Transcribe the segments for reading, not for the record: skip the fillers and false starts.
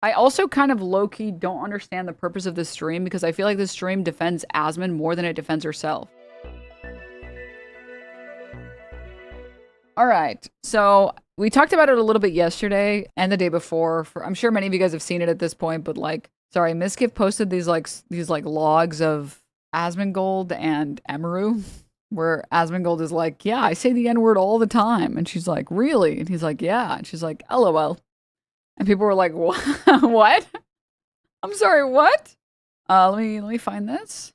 I also kind of low-key don't understand the purpose of this stream because I feel like this stream defends Asmon more than it defends herself. All right, so we talked about it a little bit yesterday and the day before. I'm sure many of you guys have seen it at this point, but like, sorry, Miskiff posted these logs of Asmongold and Emiru, where Asmongold is like, yeah, I say the N-word all the time, and she's like, really? And he's like, yeah, and she's like, LOL, and people were like, what? What? I'm sorry, what? Let me find this.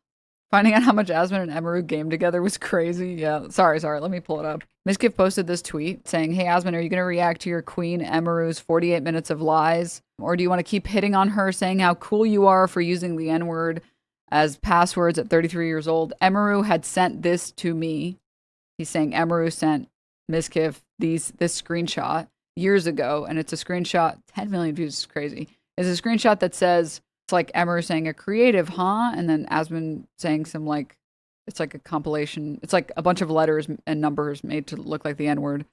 Finding out how much Asmon and Emiru game together was crazy. Yeah, sorry, let me pull it up. Miskiff posted this tweet saying, hey Asmon, are you going to react to your queen Emiru's 48 minutes of lies? Or do you want to keep hitting on her saying how cool you are for using the N-word as passwords at 33 years old? Emiru had sent this to me. He's saying Emiru sent Miskiff this screenshot years ago, and it's a screenshot, 10 million views is crazy. It's a screenshot that says, it's like Emiru saying a creative, huh? And then Asmon saying some like, it's like a compilation. It's like a bunch of letters and numbers made to look like the N-word.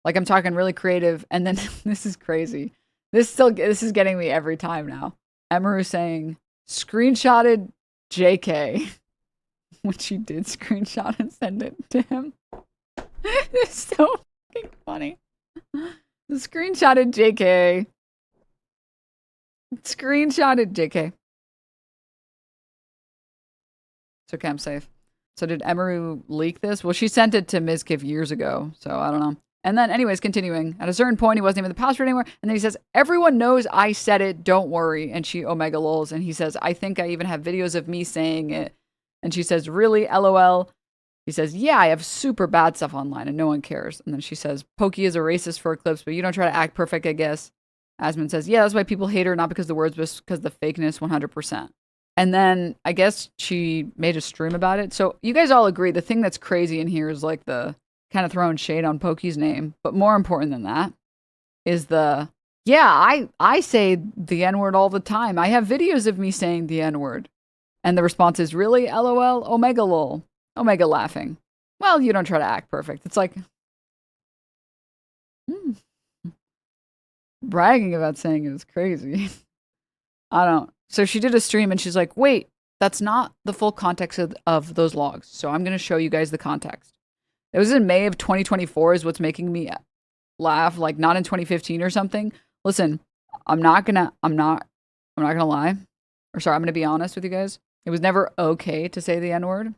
Like I'm talking really creative. And then this is crazy. This is getting me every time now. Emiru saying screenshotted JK, which she did screenshot and send it to him. It's so fucking funny. The screenshotted JK. Screenshotted JK. It's okay, I'm safe. So did Emiru leak this? Well, she sent it to Miskiff years ago, so I don't know. And then, anyways, continuing. At a certain point, he wasn't even the password anymore. And then he says, everyone knows I said it, don't worry. And she omega lols. And he says, I think I even have videos of me saying it. And she says, really? LOL. He says, yeah, I have super bad stuff online and no one cares. And then she says, Pokey is a racist for Eclipse, but you don't try to act perfect, I guess. Asmon says, yeah, that's why people hate her, not because of the words, but because of the fakeness, 100%. And then I guess she made a stream about it. So you guys all agree the thing that's crazy in here is like the kind of throwing shade on Pokey's name. But more important than that is yeah, I say the N-word all the time. I have videos of me saying the N-word. And the response is, really? LOL? Omega lol. Omega laughing. Well, you don't try to act perfect. It's like, bragging about saying it is crazy. I don't. So she did a stream and she's like, wait, that's not the full context of those logs. So I'm going to show you guys the context. It was in May of 2024 is what's making me laugh, like not in 2015 or something. Listen, I'm not gonna lie. Or sorry, I'm gonna be honest with you guys. It was never okay to say the N-word.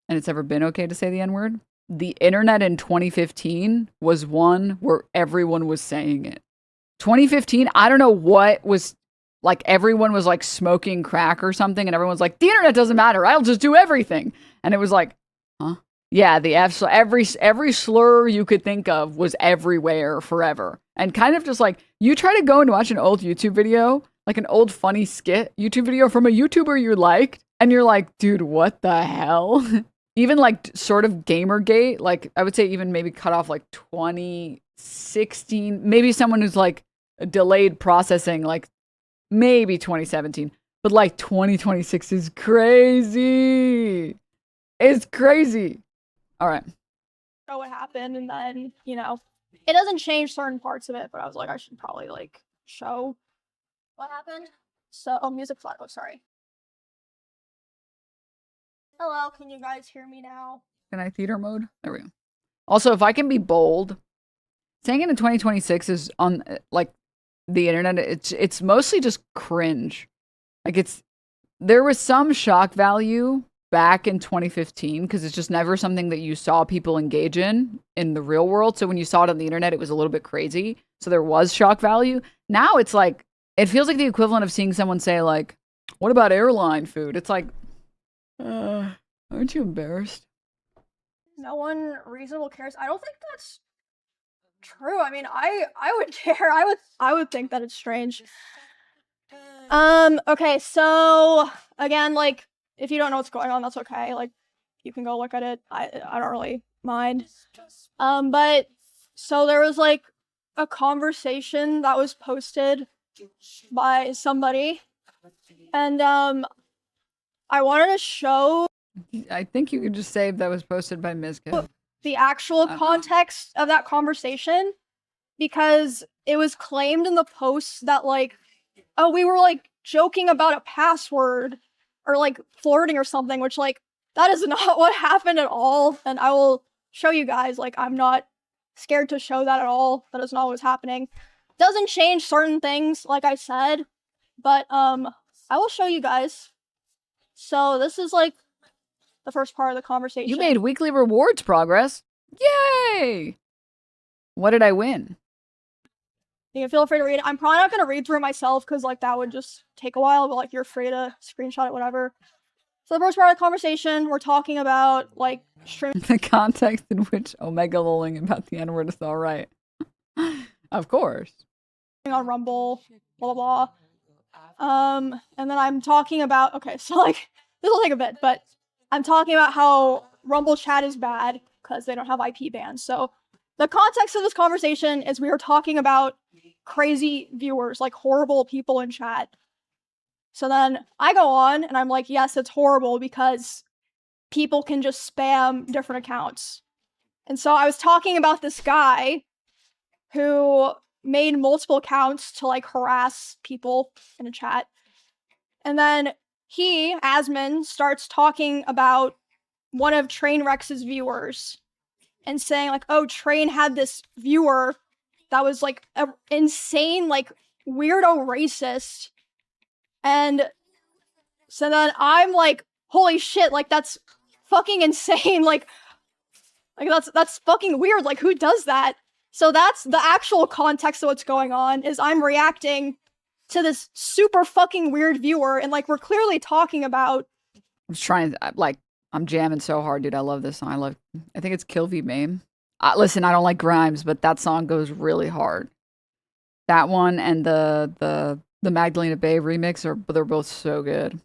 And it's never been okay to say the N-word. The internet in 2015 was one where everyone was saying it. 2015, I don't know what was, like everyone was like smoking crack or something and everyone's like, the internet doesn't matter, I'll just do everything. And it was like, huh? Yeah, the F, so every slur you could think of was everywhere forever. And kind of just like, you try to go and watch an old YouTube video, like an old funny skit YouTube video from a YouTuber you liked, and you're like, dude, what the hell? Even like sort of Gamergate, like I would say even maybe cut off like 2016, maybe someone who's like delayed processing, like maybe 2017, but like 2026 is crazy. It's crazy. All right. Know what happened, and then, you know, it doesn't change certain parts of it, but I was like, I should probably like show what happened. So, oh, music flat. Oh, sorry. Hello, can you guys hear me now? Can I theater mode? There we go. Also, if I can be bold, saying it in 2026 is on like the internet. It's mostly just cringe. Like there was some shock value back in 2015 because it's just never something that you saw people engage in the real world. So when you saw it on the internet, it was a little bit crazy. So there was shock value. Now it's like, it feels like the equivalent of seeing someone say like, what about airline food? It's like, aren't you embarrassed? No one reasonable cares. I don't think that's true. I mean, I would care. I would think that it's strange. Okay, so again, like, if you don't know what's going on, that's okay. Like, you can go look at it. I don't really mind. But so there was like a conversation that was posted by somebody, and I wanted to show. I think you could just say that was posted by Mizka. The actual context of that conversation, because it was claimed in the post that like oh, we were like joking about a password or like flirting or something, which like that is not what happened at all. And I will show you guys, like, I'm not scared to show that at all. That is not what's happening. Doesn't change certain things, like I said, but I will show you guys. So this is like the first part of the conversation. You made weekly rewards progress. Yay! What did I win? You can feel free to read it. I'm probably not gonna read through it myself because like that would just take a while, but like you're free to screenshot it, whatever. So the first part of the conversation, we're talking about like streaming. The context in which Omega lolling about the N-word is all right. Of course. On Rumble, blah blah blah. And then I'm talking about, okay, so like this will take a bit, but I'm talking about how Rumble chat is bad because they don't have IP bans. So the context of this conversation is we were talking about crazy viewers, like horrible people in chat. So then I go on and I'm like, yes, it's horrible because people can just spam different accounts. And so I was talking about this guy who made multiple accounts to like harass people in a chat. And then he, Asmon, starts talking about one of Trainwreck's viewers and saying like, oh, Train had this viewer that was like an insane, like weirdo racist. And so then I'm like, holy shit, like that's fucking insane. Like that's fucking weird. Like who does that? So that's the actual context of what's going on is I'm reacting to this super fucking weird viewer and like we're clearly talking about. I'm trying, like, I'm jamming so hard, dude. I love this song. I think it's Kill V Mame. Listen, I don't like Grimes, but that song goes really hard. That one and the Magdalena Bay remix they're both so good.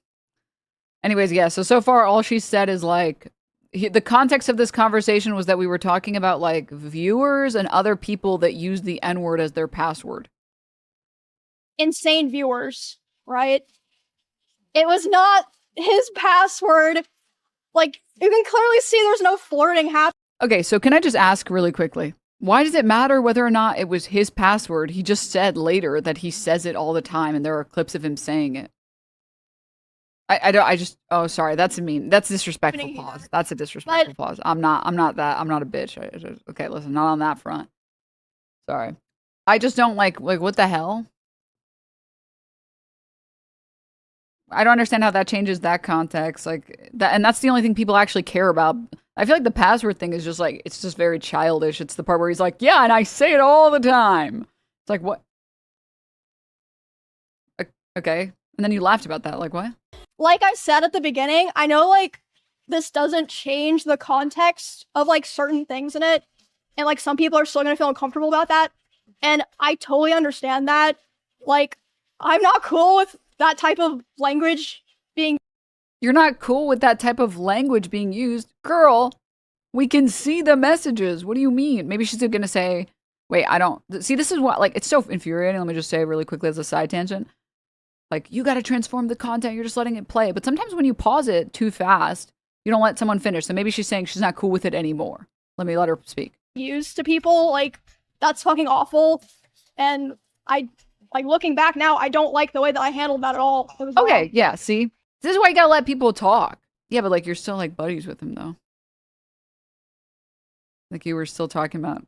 Anyways, yeah, so far all she said is like, the context of this conversation was that we were talking about like viewers and other people that use the N-word as their password. Insane viewers, right? It was not his password. Like, you can clearly see there's no flirting happening. Okay, so can I just ask really quickly? Why does it matter whether or not it was his password? He just said later that he says it all the time and there are clips of him saying it. Oh, sorry, that's disrespectful pause. That's a disrespectful pause. I'm not a bitch. Okay, listen, not on that front. Sorry. I just don't like, what the hell? I don't understand how that changes that context. Like, that, and that's the only thing people actually care about. I feel like the password thing is just like, it's just very childish. It's the part where he's like, yeah, and I say it all the time. It's like, what? Okay. And then you laughed about that. Like, what? Like I said at the beginning, I know like this doesn't change the context of like certain things in it. And like some people are still gonna feel uncomfortable about that. And I totally understand that. Like, I'm not cool with that type of language being. You're not cool with that type of language being used? Girl, we can see the messages. What do you mean? Maybe she's gonna say, wait, I don't. See, this is what, like, it's so infuriating. Let me just say really quickly as a side tangent. Like, you gotta transform the content. You're just letting it play. But sometimes when you pause it too fast, you don't let someone finish. So maybe she's saying she's not cool with it anymore. Let me let her speak. Used to people, like, that's fucking awful. And I, like, looking back now, I don't like the way that I handled that at all. It was okay, wrong. Yeah, see? This is why you gotta let people talk. Yeah, but, like, you're still, like, buddies with him, though. Like, you were still talking about,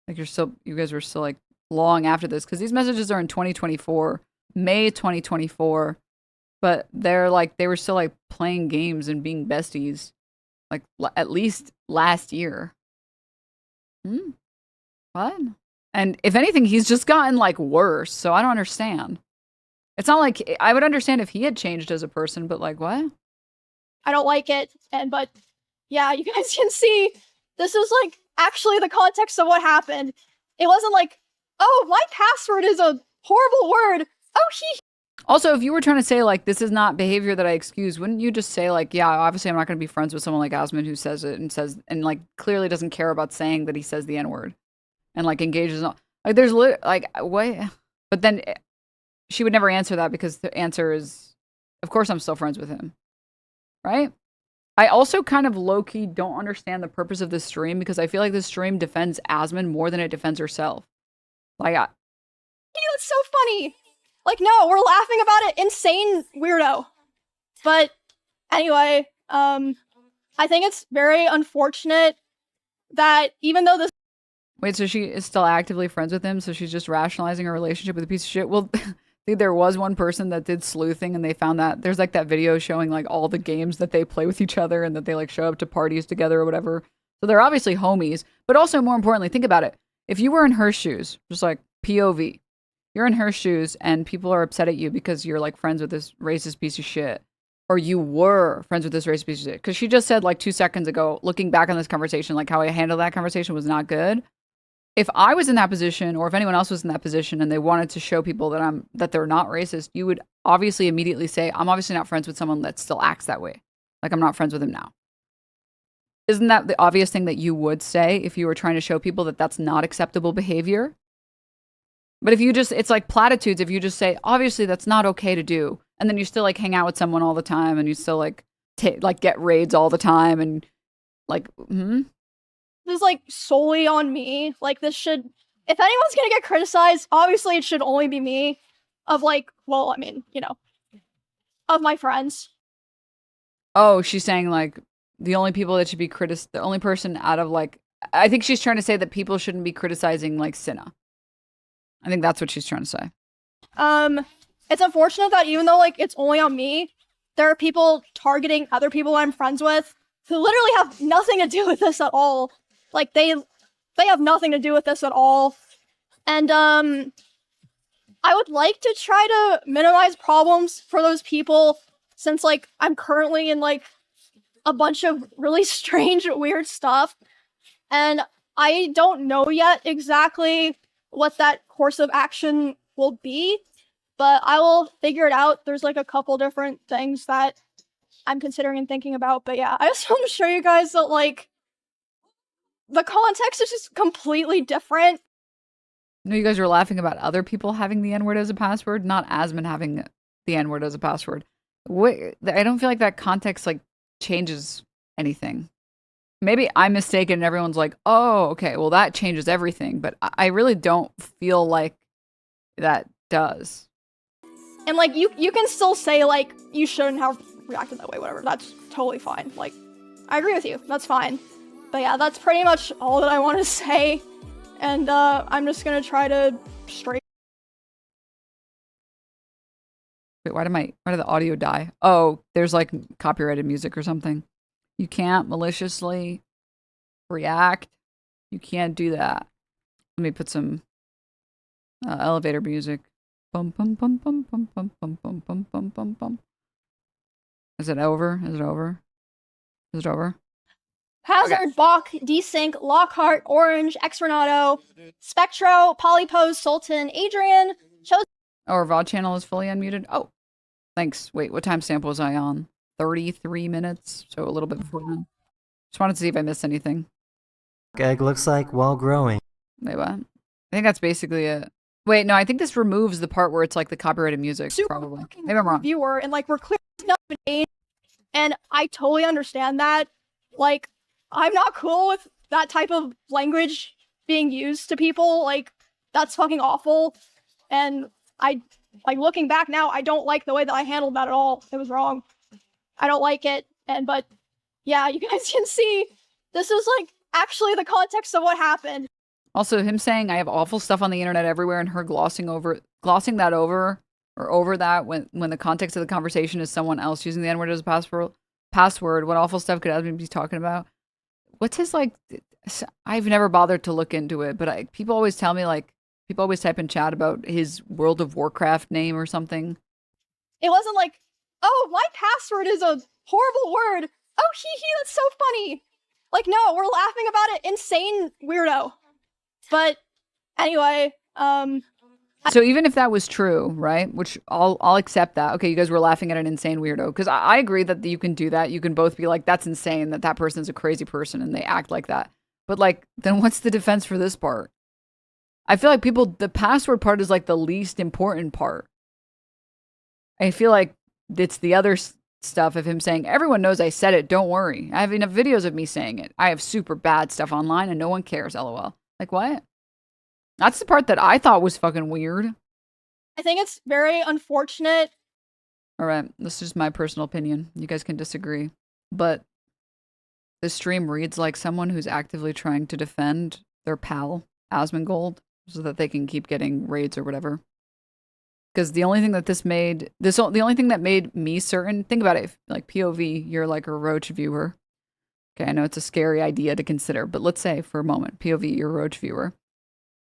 like, you guys were still, like, long after this. Because these messages are in 2024. May 2024, but they were still like playing games and being besties, like at least last year. What? And if anything, he's just gotten like worse. So I don't understand. It's not like I would understand if he had changed as a person, but like what? I don't like it. But yeah, you guys can see this is like actually the context of what happened. It wasn't like, oh, my password is a horrible word. Oh, Also, if you were trying to say, like, this is not behavior that I excuse, wouldn't you just say, like, yeah, obviously I'm not going to be friends with someone like Asmon who says it and, like, clearly doesn't care about saying that he says the N-word and, like, engages on, like, there's, like, what? But then she would never answer that because the answer is, of course I'm still friends with him, right? I also kind of low-key don't understand the purpose of this stream because I feel like this stream defends Asmon more than it defends herself. Like, that's so funny. Like, no, we're laughing about it. Insane weirdo. But anyway, I think it's very unfortunate that even though this. Wait, so she is still actively friends with him, so she's just rationalizing her relationship with a piece of shit? Well, there was one person that did sleuthing and they found that there's like that video showing like all the games that they play with each other and that they like show up to parties together or whatever. So they're obviously homies, but also more importantly, think about it. If you were in her shoes, just like POV, you're in her shoes and people are upset at you because you're like friends with this racist piece of shit, or you were friends with this racist piece of shit. Because she just said like 2 seconds ago, looking back on this conversation, like how I handled that conversation was not good. If I was in that position, or if anyone else was in that position and they wanted to show people that they're not racist, you would obviously immediately say, I'm obviously not friends with someone that still acts that way. Like, I'm not friends with him now. Isn't that the obvious thing that you would say if you were trying to show people that that's not acceptable behavior? But if you just, it's like platitudes. If you just say, obviously that's not okay to do, and then you still like hang out with someone all the time and you still like get raids all the time and like, This is like solely on me. Like, this should, if anyone's gonna get criticized, obviously it should only be me. Of like, well, I mean, you know, of my friends. Oh, she's saying like the only people that should be the only person out of like, I think she's trying to say that people shouldn't be criticizing like Cinna. I think that's what she's trying to say. It's unfortunate that even though like it's only on me, there are people targeting other people I'm friends with who literally have nothing to do with this at all. Like, they have nothing to do with this at all. And, I would like to try to minimize problems for those people since, like, I'm currently in, like, a bunch of really strange, weird stuff. And I don't know yet exactly what that course of action will be, but I will figure it out. There's, like, a couple different things that I'm considering and thinking about. But yeah, I just want to show you guys that, like, the context is just completely different. No, you guys were laughing about other people having the N-word as a password, not Asmon having the N-word as a password. Wait, I don't feel like that context like changes anything. Maybe I'm mistaken and everyone's like, oh, okay, well that changes everything. But I really don't feel like that does. And like, you can still say like, you shouldn't have reacted that way, whatever. That's totally fine. Like, I agree with you. That's fine. But yeah, that's pretty much all that I want to say. And I'm just gonna try to straight. Wait, why did the audio die? Oh, there's like copyrighted music or something. You can't maliciously react. You can't do that. Let me put some elevator music. Bum bum bum bum bum bum bum bum bum bum bum bum. Is it over? Is it over? Is it over? Hazard, okay. Bach, Desync, Lockhart, Orange, Xrenato, Spectro, Polypose, Sultan, Adrian, Chose. Oh, our VOD channel is fully unmuted. Oh, thanks. Wait, what timestamp was I on? 33 minutes, so a little bit before then. Just wanted to see if I missed anything. Egg looks like while growing. Wait, what? I think that's basically it. Wait, no, I think this removes the part where it's like the copyrighted music, Super probably. Maybe I'm wrong. Viewer, and like, we're clearly not age, and I totally understand that. Like, I'm not cool with that type of language being used to people. Like, that's fucking awful. And I, like, looking back now, I don't like the way that I handled that at all. It was wrong. I don't like it. And, but, yeah, you guys can see, this is, like, actually the context of what happened. Also, him saying I have awful stuff on the internet everywhere and her glossing that over when the context of the conversation is someone else using the N-word as a password. What awful stuff could Asmon be talking about? What's his, like, I've never bothered to look into it, but people always tell me, like, people always type in chat about his World of Warcraft name or something. It wasn't like, oh, my password is a horrible word. Oh, hee, that's so funny. Like, no, we're laughing about it. Insane weirdo. But anyway, so even if that was true, right? Which I'll accept that. Okay, you guys were laughing at an insane weirdo. Because I agree that you can do that. You can both be like, that's insane that person's a crazy person and they act like that. But like, then what's the defense for this part? I feel like the password part is like the least important part. I feel like it's the other stuff of him saying, everyone knows I said it, don't worry. I have enough videos of me saying it. I have super bad stuff online and no one cares, lol. Like, what? That's the part that I thought was fucking weird. I think it's very unfortunate. All right, this is my personal opinion. You guys can disagree, but the stream reads like someone who's actively trying to defend their pal Asmongold so that they can keep getting raids or whatever. Because the only thing that the only thing that made me certain, think about it, if, like POV, you're like a Roach viewer. Okay, I know it's a scary idea to consider, but let's say for a moment, POV, you're a Roach viewer.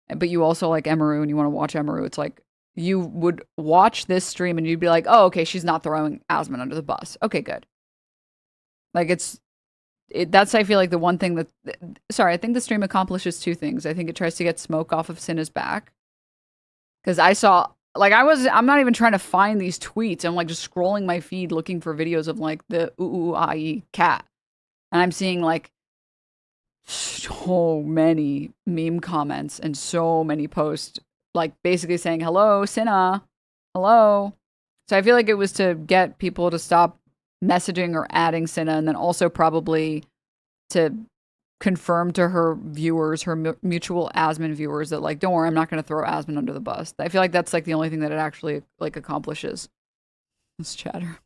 But you also like Emiru and you want to watch Emiru. It's like, you would watch this stream and you'd be like, oh, okay, she's not throwing Asmon under the bus. Okay, good. Like, that's, I feel like, the one thing that, sorry, I think the stream accomplishes two things. I think it tries to get smoke off of Cinna's back. Because I saw, like, I'm not even trying to find these tweets. I'm, like, just scrolling my feed looking for videos of, like, the ooh-ooh-ah-ee cat. And I'm seeing, like, so many meme comments and so many posts, like, basically saying, hello, Cinna, hello. So I feel like it was to get people to stop messaging or adding Cinna, and then also probably to confirm to her viewers, her mutual Asmon viewers, that, like, don't worry, I'm not going to throw Asmon under the bus. I feel like that's, like, the only thing that it actually, like, accomplishes. This chatter.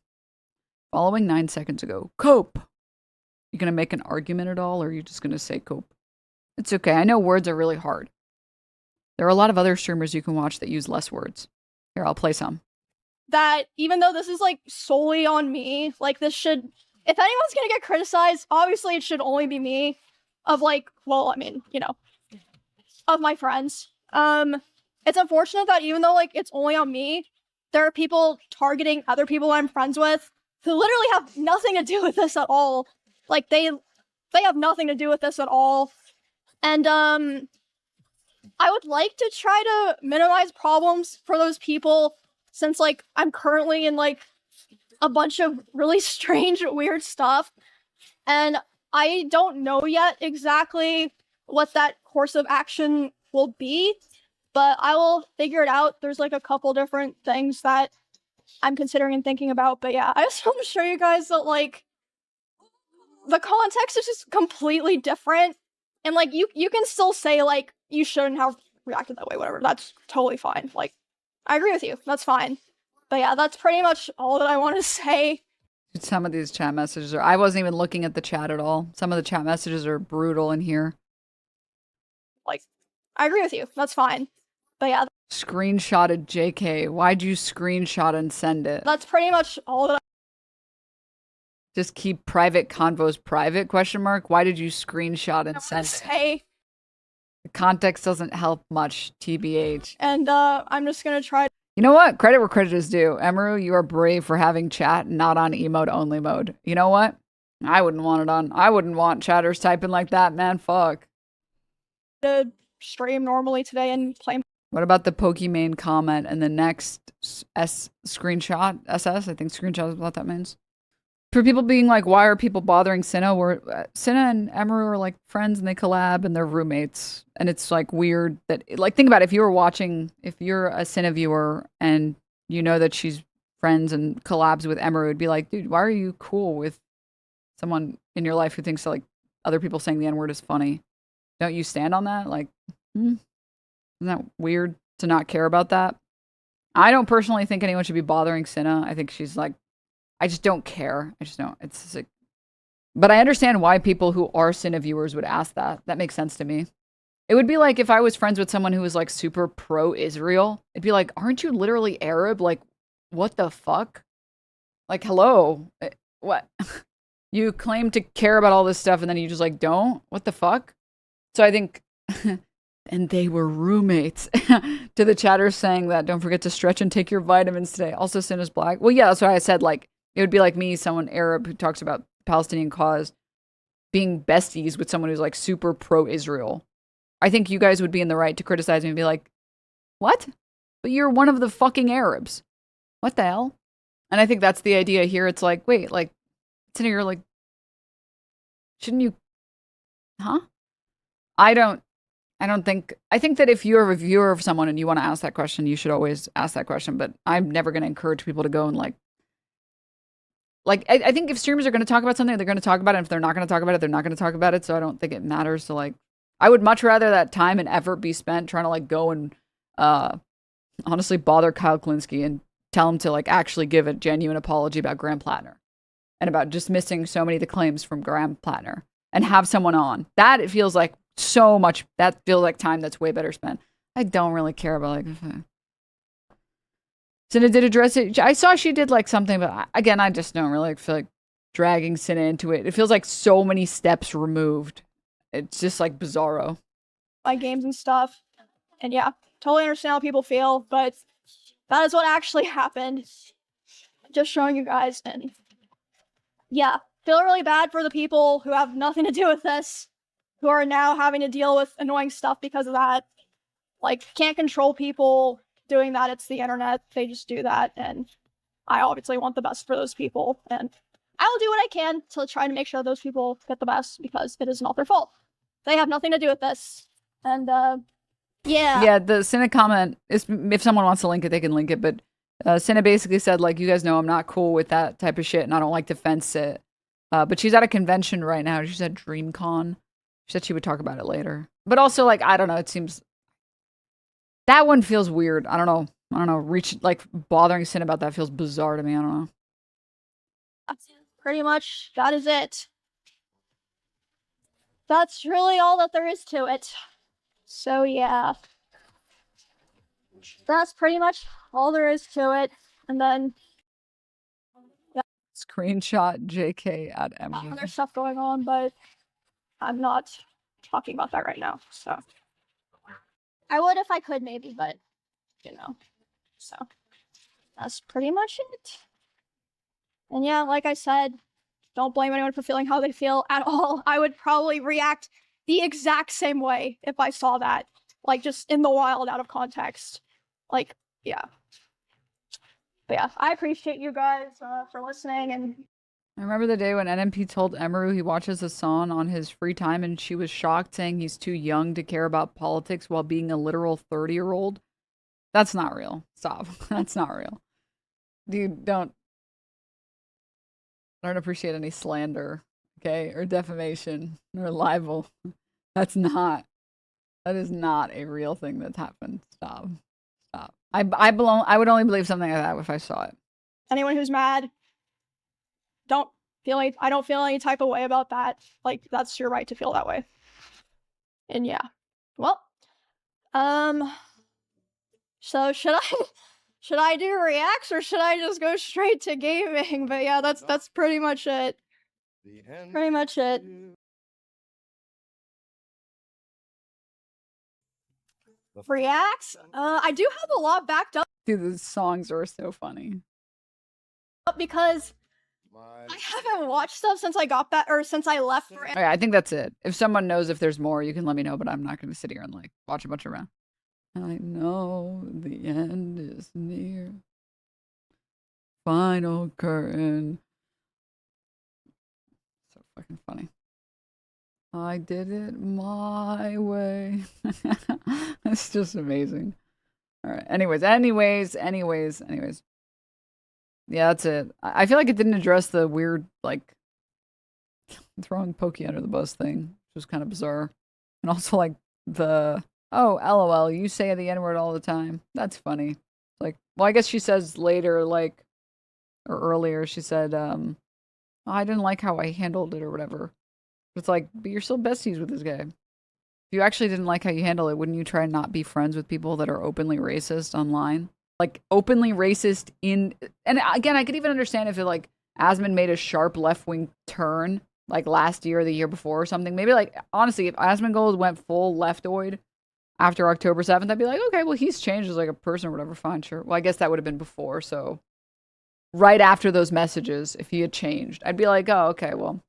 Following 9 seconds ago. Cope. You going to make an argument at all, or are you just going to say cope? It's okay. I know words are really hard. There are a lot of other streamers you can watch that use less words. Here, I'll play some. That even though this is like solely on me, like this should, if anyone's gonna get criticized, obviously it should only be me. Of like, well, I mean, you know, of my friends. It's unfortunate that even though like it's only on me, there are people targeting other people I'm friends with who literally have nothing to do with this at all. Like they have nothing to do with this at all. And I would like to try to minimize problems for those people, since like I'm currently in like a bunch of really strange, weird stuff. And I don't know yet exactly what that course of action will be, but I will figure it out. There's like a couple different things that I'm considering and thinking about. But yeah, I just want to show you guys that like the context is just completely different. And like you can still say like you shouldn't have reacted that way, whatever. That's totally fine. Like I agree with you. That's fine. But yeah, that's pretty much all that I want to say. Some of these chat messages are, I wasn't even looking at the chat at all. Some of the chat messages are brutal in here. Like, I agree with you. That's fine. But yeah. Screenshotted JK. Why'd you screenshot and send it? That's pretty much all that Just keep private convos private, question mark? Why did you screenshot and send it? The context doesn't help much, TBH. And I'm just gonna try. You know what? Credit where credit is due. Emiru, you are brave for having chat not on emote only mode. You know what? I wouldn't want it on. I wouldn't want chatters typing like that, man. Fuck. To stream normally today and play. What about the Pokimane comment and the next screenshot? SS? I think screenshot is what that means. For people being like, why are people bothering Cinna? Cinna and Emiru are like friends and they collab and they're roommates. And it's like weird that, like, think about it. If you were watching, if you're a Cinna viewer and you know that she's friends and collabs with Emiru, it'd be like, dude, why are you cool with someone in your life who thinks that, like, other people saying the N-word is funny? Don't you stand on that? Like, isn't that weird to not care about that? I don't personally think anyone should be bothering Cinna. I think she's like, I just don't care. I just don't. It's just like, but I understand why people who are Cinna viewers would ask that. That makes sense to me. It would be like if I was friends with someone who was like super pro-Israel. It'd be like, aren't you literally Arab? Like, what the fuck? Like, hello? What? You claim to care about all this stuff and then you just like don't? What the fuck? So I think, and they were roommates. To the chatters saying that, don't forget to stretch and take your vitamins today. Also, Cinna's black. Well, yeah, that's why I said, like, it would be like me, someone Arab who talks about the Palestinian cause, being besties with someone who's like super pro-Israel. I think you guys would be in the right to criticize me and be like, what? But you're one of the fucking Arabs. What the hell? And I think that's the idea here. It's like, wait, like, Cinna, you're like, shouldn't you, huh? I think that if you're a viewer of someone and you want to ask that question, you should always ask that question. But I'm never going to encourage people to go and like I think if streamers are going to talk about something, they're going to talk about it. And if they're not going to talk about it, they're not going to talk about it. So I don't think it matters to like, I would much rather that time and effort be spent trying to like go and honestly bother Kyle Klinsky and tell him to like actually give a genuine apology about Graham Plattner and about dismissing so many of the claims from Graham Plattner and have someone on. That it feels like so much. That feels like time that's way better spent. I don't really care about like. Cinna did address it. I saw she did like something, but again, I just don't really feel like dragging Cinna into it. It feels like so many steps removed. It's just like bizarro. My games and stuff. And yeah, totally understand how people feel, but that is what actually happened. Just showing you guys, and yeah, feel really bad for the people who have nothing to do with this, who are now having to deal with annoying stuff because of that. Like, can't control people doing that. It's the internet. They just do that, and I obviously want the best for those people, and I will do what I can to try to make sure those people get the best because it is not their fault. They have nothing to do with this, and yeah. Yeah, the Cinna comment is if someone wants to link it, they can link it. But Cinna basically said, like, you guys know I'm not cool with that type of shit and I don't like to fence it. But she's at a convention right now. She's at DreamCon. She said she would talk about it later. But also, like, I don't know. It seems that one feels weird. I don't know. Like bothering Cinna about that feels bizarre to me. I don't know. Pretty much, that is it. That's really all that there is to it. So yeah, that's pretty much all there is to it. And then, yeah. Screenshot JK at Emiru. Other stuff going on, but I'm not talking about that right now. So I would if I could, maybe, but you know. So that's pretty much it. And yeah, like I said, don't blame anyone for feeling how they feel at all. I would probably react the exact same way if I saw that. Like, just in the wild, out of context. Like, yeah. But yeah, I appreciate you guys for listening. And I remember the day when NMP told Emiru he watches Hassan on his free time and she was shocked, saying he's too young to care about politics while being a literal 30-year-old. That's not real. Stop. That's not real. Dude, don't appreciate any slander, okay? Or defamation or libel. That is not a real thing that's happened. Stop. I would only believe something like that if I saw it. anyone who's mad, I don't feel any type of way about that. Like, that's your right to feel that way. And yeah. Well, so should I do reacts or should I just go straight to gaming? But yeah, that's pretty much it. Pretty much it. Reacts? I do have a lot backed up. Dude, the songs are so funny. Because I haven't watched stuff since I got back, or since I left for. I think that's it. If someone knows if there's more, you can let me know, but I'm not going to sit here and like watch a bunch around. I know the end is near. Final curtain. So fucking funny. I did it my way. It's just amazing. All right. Anyways. Yeah, that's it. I feel like it didn't address the weird, like, throwing Pokey under the bus thing, which was kind of bizarre. And also, like, oh, LOL, you say the N-word all the time. That's funny. Like, well, I guess she says later, like, or earlier, she said, oh, I didn't like how I handled it or whatever. It's like, but you're still besties with this guy. If you actually didn't like how you handle it, wouldn't you try and not be friends with people that are openly racist online? Like, openly racist and again, I could even understand if it, like, Asmon made a sharp left-wing turn, like, last year or the year before or something. Maybe, like, honestly, if Asmongold went full leftoid after October 7th, I'd be like, okay, well, he's changed as, like, a person or whatever, fine, sure. Well, I guess that would have been before, so right after those messages, if he had changed, I'd be like, oh, okay, well,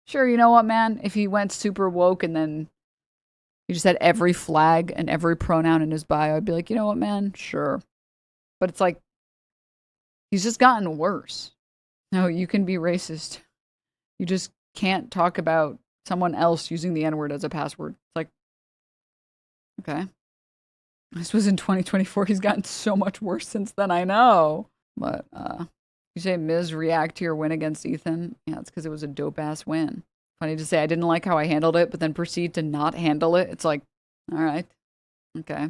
sure, you know what, man? If he went super woke and then he just had every flag and every pronoun in his bio, I'd be like, you know what, man? Sure. But it's like, he's just gotten worse. No, you can be racist. You just can't talk about someone else using the N-word as a password. It's like, okay. This was in 2024. He's gotten so much worse since then, I know. But, you say Miz react to your win against Ethan? Yeah, it's because it was a dope-ass win. Funny to say I didn't like how I handled it, but then proceed to not handle it. It's like, all right. Okay.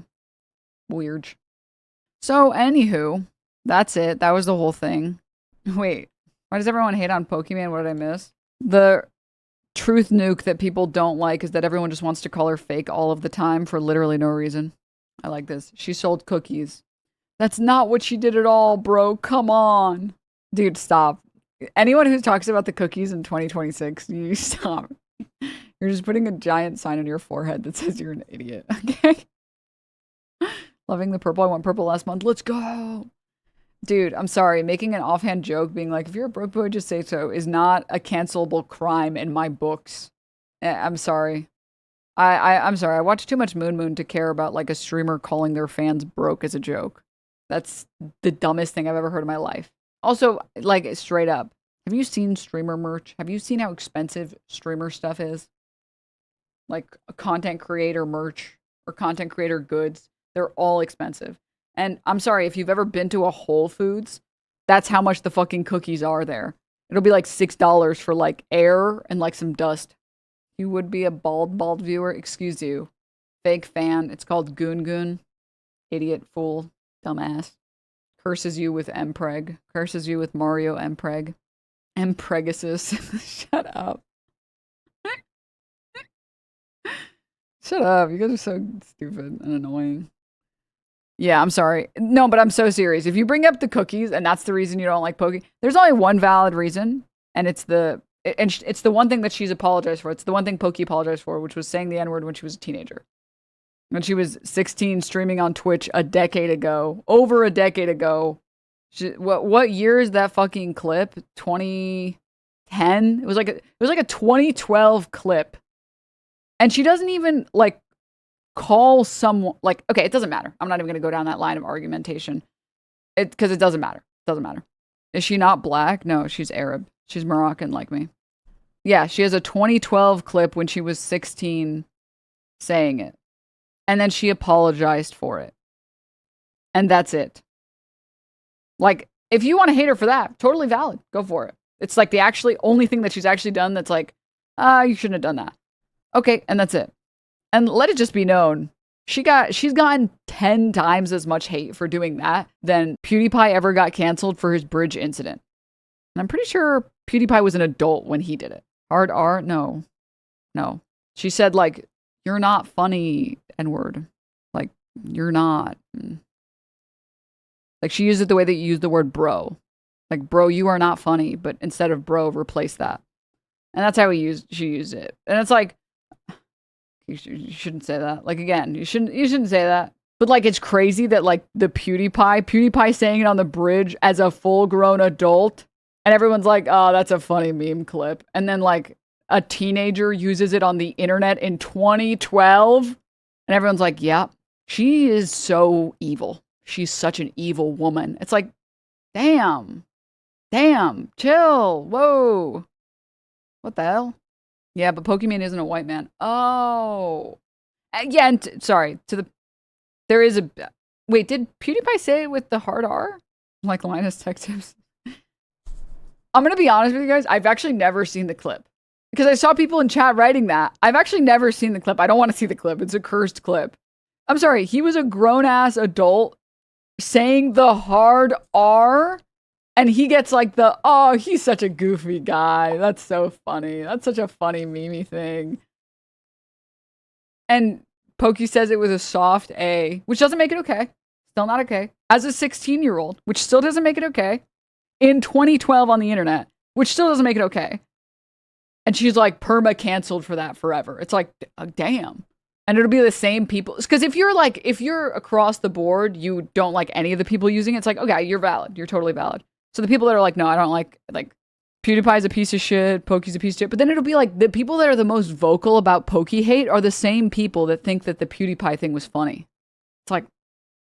Weird. So, anywho, that's it. That was the whole thing. Wait, why does everyone hate on Pokimane? What did I miss? The truth nuke that people don't like is that everyone just wants to call her fake all of the time for literally no reason. I like this. She sold cookies. That's not what she did at all, bro. Come on. Dude, stop. Anyone who talks about the cookies in 2026, you stop. You're just putting a giant sign on your forehead that says you're an idiot, okay? Loving the purple. I want purple last month. Let's go. Dude, I'm sorry. Making an offhand joke being like, if you're a broke boy, just say so, is not a cancelable crime in my books. I'm sorry. I'm sorry. I watch too much Moon Moon to care about like a streamer calling their fans broke as a joke. That's the dumbest thing I've ever heard in my life. Also, like, straight up, have you seen streamer merch? Have you seen how expensive streamer stuff is? Like, a content creator merch or content creator goods. They're all expensive. And I'm sorry, if you've ever been to a Whole Foods, that's how much the fucking cookies are there. It'll be like $6 for like air and like some dust. You would be a bald viewer. Excuse you. Fake fan. It's called Goon Goon. Idiot, fool, dumbass. Curses you with Mpreg. Curses you with Mario Mpreg. Mpregasus. Shut up. Shut up. You guys are so stupid and annoying. Yeah, I'm sorry. No, but I'm so serious. If you bring up the cookies and that's the reason you don't like Poki, there's only one valid reason, and it's the one thing that she's apologized for. It's the one thing Poki apologized for, which was saying the N-word when she was a teenager. When she was 16, streaming on Twitch over a decade ago. What year is that fucking clip? 2010? It was like a 2012 clip. And she doesn't even like call someone like, okay, it doesn't matter. I'm not even going to go down that line of argumentation. Because it doesn't matter. It doesn't matter. Is she not black? No, she's Arab. She's Moroccan like me. Yeah, she has a 2012 clip when she was 16 saying it. And then she apologized for it. And that's it. Like, if you want to hate her for that, totally valid. Go for it. It's like the only thing that she's actually done that's like, you shouldn't have done that. Okay, and that's it. And let it just be known, she's gotten 10 times as much hate for doing that than PewDiePie ever got canceled for his bridge incident. And I'm pretty sure PewDiePie was an adult when he did it. Hard R? No. She said, like, you're not funny, N-word. Like, you're not. Like, she used it the way that you use the word bro. Like, bro, you are not funny, but instead of bro, replace that. And that's how she used it. And it's like, you shouldn't say that. Like, again, you shouldn't say that. But, like, it's crazy that, like, the PewDiePie saying it on the bridge as a full-grown adult, and everyone's like, oh, that's a funny meme clip. And then, like, a teenager uses it on the internet in 2012, and everyone's like, yeah, she is so evil. She's such an evil woman. It's like, damn, chill, whoa. What the hell? Yeah, but Pokimane isn't a white man. Oh. Yeah, and there is a... Wait, did PewDiePie say it with the hard R? Like Linus Tech Tips? I'm going to be honest with you guys. I've actually never seen the clip. Because I saw people in chat writing that. I've actually never seen the clip. I don't want to see the clip. It's a cursed clip. I'm sorry. He was a grown-ass adult saying the hard R... And he gets like he's such a goofy guy. That's so funny. That's such a funny meme thing. And Pokey says it with a soft A, which doesn't make it okay. Still not okay. As a 16-year-old, which still doesn't make it okay. In 2012 on the internet, which still doesn't make it okay. And she's like perma-canceled for that forever. It's like, damn. And it'll be the same people. Because if you're across the board, you don't like any of the people using it, it's like, okay, you're valid. You're totally valid. So the people that are like, no, I don't like PewDiePie's a piece of shit, Pokey's a piece of shit. But then it'll be like the people that are the most vocal about Pokey hate are the same people that think that the PewDiePie thing was funny. It's like,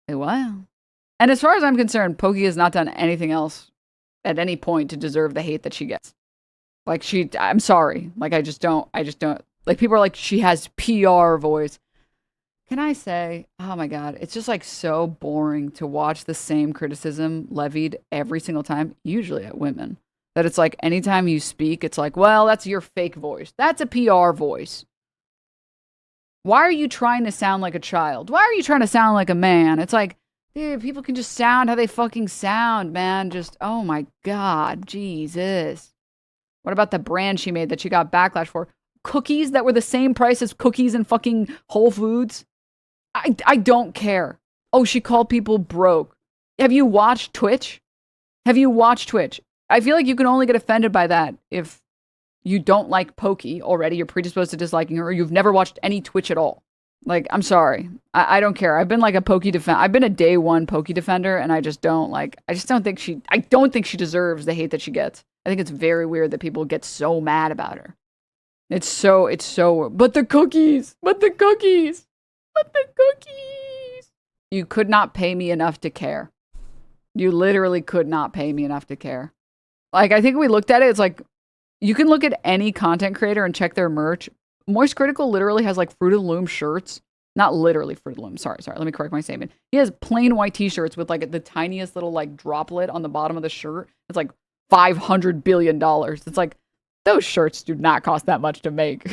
hey, what? And as far as I'm concerned, Pokey has not done anything else at any point to deserve the hate that she gets. Like I'm sorry. Like I just don't. Like people are like, she has PR voice. Can I say, oh my God, it's just like so boring to watch the same criticism levied every single time, usually at women. That it's like anytime you speak, it's like, well, that's your fake voice. That's a PR voice. Why are you trying to sound like a child? Why are you trying to sound like a man? It's like, Dude, people can just sound how they fucking sound, man. Just, oh my God, Jesus. What about the brand she made that she got backlash for? Cookies that were the same price as cookies in fucking Whole Foods? I don't care. Oh, she called people broke. Have you watched Twitch? Have you watched Twitch? I feel like you can only get offended by that if you don't like Pokey already, you're predisposed to disliking her, or you've never watched any Twitch at all. Like, I'm sorry. I don't care. I've been like a Pokey defender. I've been a day one Pokey defender, and I just don't think she deserves the hate that she gets. I think it's very weird that people get so mad about her. It's so, but the cookies. You could not pay me enough to care. You literally could not pay me enough to care. Like, I think we looked at it, it's like, you can look at any content creator and check their merch. Moist Critical literally has like Fruit of the Loom shirts. Not literally Fruit of the Loom. Sorry. Let me correct my statement. He has plain white t-shirts with like the tiniest little like droplet on the bottom of the shirt. It's like $500 billion. It's like, those shirts do not cost that much to make.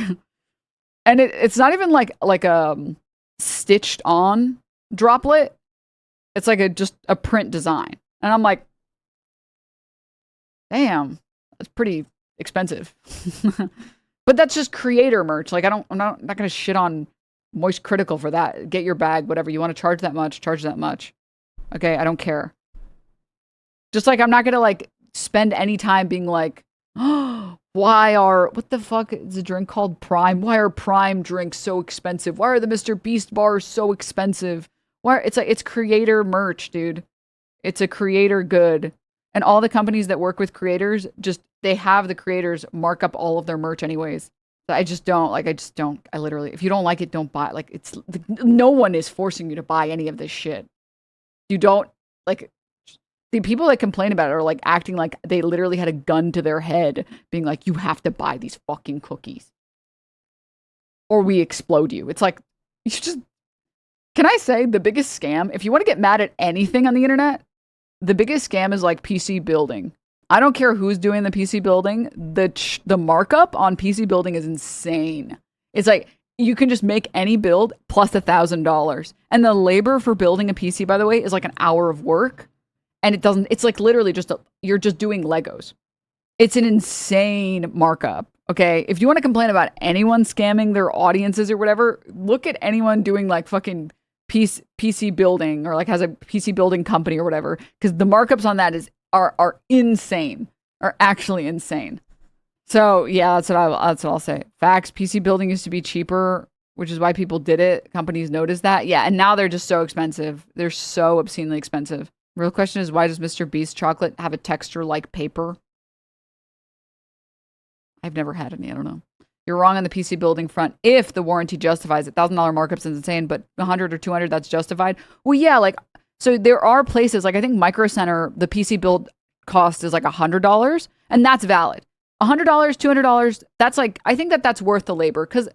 And it's not even like a stitched on droplet. It's like just a print design. And I'm like, damn, that's pretty expensive. But that's just creator merch. Like, I'm not gonna shit on Moist Critical for that. Get your bag, whatever. You want to charge that much, charge that much. Okay, I don't care. Just like I'm not gonna like spend any time being like, oh, what the fuck is a drink called Prime? Why are Prime drinks so expensive? Why are the Mr. Beast bars so expensive? It's creator merch, dude. It's a creator good. And all the companies that work with creators, they have the creators mark up all of their merch anyways. So I literally, if you don't like it, don't buy it. Like, no one is forcing you to buy any of this shit. You don't, like, the people that complain about it are like acting like they literally had a gun to their head, being like, you have to buy these fucking cookies or we explode you. It's like, can I say the biggest scam, if you want to get mad at anything on the internet, the biggest scam is like PC building. I don't care who's doing the PC building. The markup on PC building is insane. It's like you can just make any build plus $1,000. And the labor for building a PC, by the way, is like an hour of work. And it's like literally you're just doing Legos. It's an insane markup. Okay. If you want to complain about anyone scamming their audiences or whatever, look at anyone doing like fucking PC building or like has a PC building company or whatever, because the markups on that are insane, are actually insane. So yeah, that's what I'll say. Facts. PC building used to be cheaper, which is why people did it. Companies noticed that. Yeah, and now they're just so expensive. They're so obscenely expensive. Real question is, why does Mr. Beast chocolate have a texture like paper? I've never had any. I don't know. You're wrong on the PC building front if the warranty justifies it. $1,000 markups is insane, but 100 or 200, that's justified. Well, yeah, like, so there are places, like I think Micro Center, the PC build cost is like $100, and that's valid. $100, $200, that's like, I think that's worth the labor, because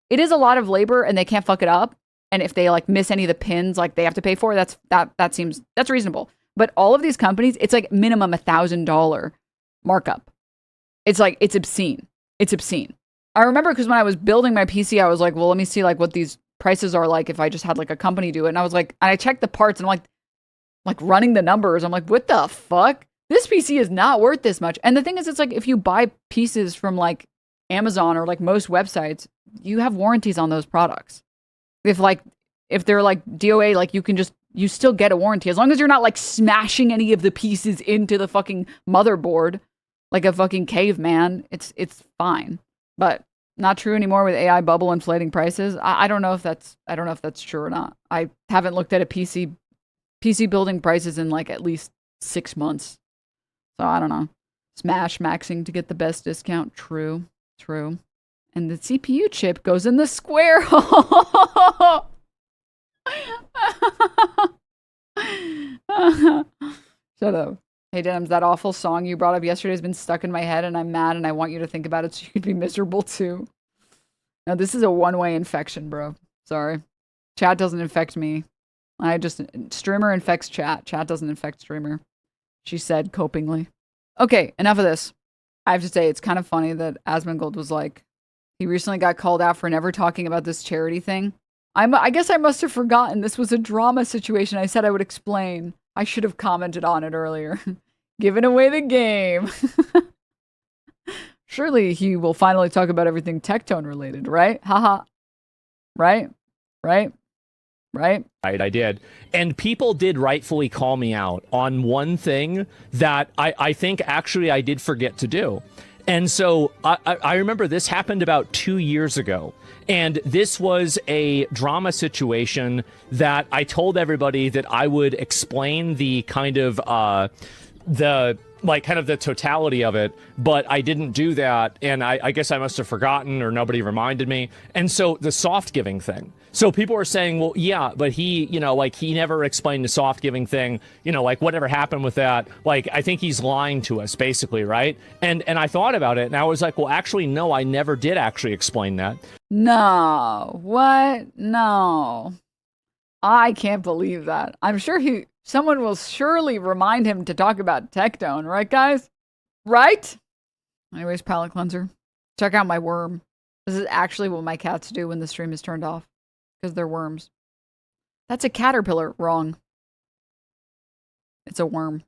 it is a lot of labor and they can't fuck it up. And if they like miss any of the pins, like they have to pay for, that's reasonable. But all of these companies, it's like minimum $1,000 markup. It's like, it's obscene. It's obscene. I remember because when I was building my PC, I was like, well, let me see like what these prices are like if I just had like a company do it. And I was like, and I checked the parts and I'm like running the numbers. I'm like, what the fuck? This PC is not worth this much. And the thing is, it's like if you buy pieces from like Amazon or like most websites, you have warranties on those products. If they're like DOA, like you still get a warranty as long as you're not like smashing any of the pieces into the fucking motherboard like a fucking caveman. It's fine. But not true anymore with AI bubble inflating prices. I don't know if that's true or not. I haven't looked at a PC building prices in like at least 6 months. So I don't know. Smash maxing to get the best discount. True. And the CPU chip goes in the square hole. Shut up. Hey, Denims, that awful song you brought up yesterday has been stuck in my head and I'm mad and I want you to think about it so you can be miserable too. Now, this is a one-way infection, bro. Sorry. Chat doesn't infect me. Streamer infects chat. Chat doesn't infect streamer. She said copingly. Okay, enough of this. I have to say, it's kind of funny that Asmongold was like, he recently got called out for never talking about this charity thing I guess I must have forgotten this was a drama situation. I said I would explain. I should have commented on it earlier. Giving away the game. Surely he will finally talk about everything Tectone related, right? Haha. Right? Right? Right? Right, I did. And people did rightfully call me out on one thing that I think actually I did forget to do. And so I remember this happened about 2 years ago. And this was a drama situation that I told everybody that I would explain the kind of the totality of it, but I didn't do that, and I guess I must have forgotten or nobody reminded me. And so the soft giving thing. So people were saying, well, yeah, but he, he never explained the soft giving thing, whatever happened with that, I think he's lying to us, basically, right? And I thought about it, and I was like, well, actually, no, I never did actually explain that. No. What? No. I can't believe that. I'm sure someone will surely remind him to talk about Tectone, right, guys? Right? Anyways, palate cleanser. Check out my worm. This is actually what my cats do when the stream is turned off. Because they're worms. That's a caterpillar. Wrong. It's a worm.